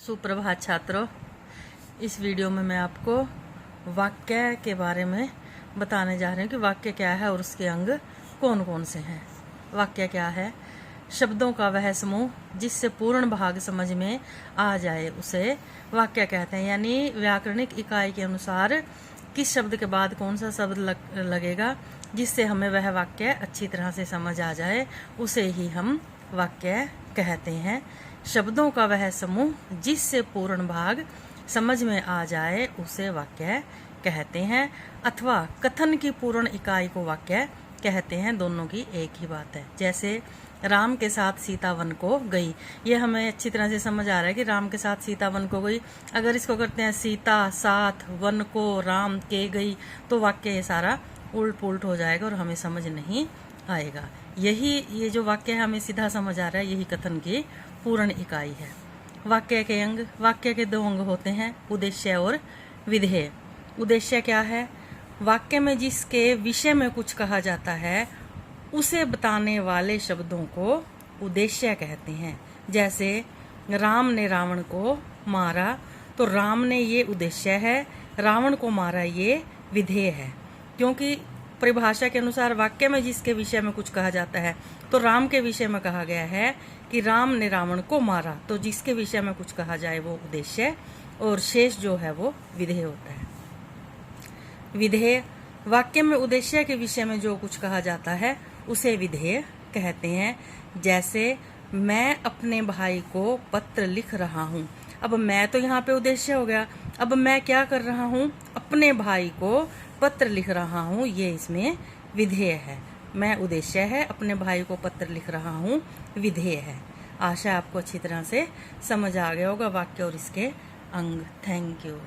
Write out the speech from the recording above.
सुप्रभात छात्रों। इस वीडियो में मैं आपको वाक्य के बारे में बताने जा रही हूँ कि वाक्य क्या है और उसके अंग कौन कौन से हैं। वाक्य क्या है? शब्दों का वह समूह जिससे पूर्ण भाग समझ में आ जाए उसे वाक्य कहते हैं। यानी व्याकरणिक इकाई के अनुसार किस शब्द के बाद कौन सा शब्द लगेगा जिससे हमें वह वाक्य अच्छी तरह से समझ आ जाए, उसे ही हम वाक्य कहते हैं। शब्दों का वह समूह जिससे पूर्ण भाग समझ में आ जाए उसे वाक्य कहते हैं, अथवा कथन की पूर्ण इकाई को वाक्य कहते हैं। दोनों की एक ही बात है। जैसे राम के साथ सीता वन को गई, ये हमें अच्छी तरह से समझ आ रहा है कि राम के साथ सीता वन को गई। अगर इसको करते हैं सीता साथ वन को राम के गई, तो वाक्य ये सारा उल्ट पुल्ट हो जाएगा और हमें समझ नहीं आएगा। ये जो वाक्य है हमें सीधा समझ आ रहा है, यही कथन की पूर्ण इकाई है। वाक्य के अंग, वाक्य के दो अंग होते हैं, उद्देश्य और विधेय। उद्देश्य क्या है? वाक्य में जिसके विषय में कुछ कहा जाता है उसे बताने वाले शब्दों को उद्देश्य कहते हैं। जैसे राम ने रावण को मारा, तो राम ने ये उद्देश्य है, रावण को मारा ये विधेय है। क्योंकि परिभाषा के अनुसार वाक्य में जिसके विषय में कुछ कहा जाता है, तो राम के विषय में कहा गया है कि राम ने रावण को मारा, तो जिसके विषय में कुछ कहा जाए वो उद्देश्य और शेष जो है वो विधेय होता है। विधेय, वाक्य में उद्देश्य के विषय में जो कुछ कहा जाता है उसे विधेय कहते हैं। जैसे मैं अपने भाई को पत्र लिख रहा हूँ। अब मैं तो यहाँ पे उद्देश्य हो गया। अब मैं क्या कर रहा हूँ? अपने भाई को पत्र लिख रहा हूँ, ये इसमें विधेय है। मैं उद्देश्य है, अपने भाई को पत्र लिख रहा हूँ विधेय है। आशा आपको अच्छी तरह से समझ आ गया होगा वाक्य और इसके अंग। Thank you.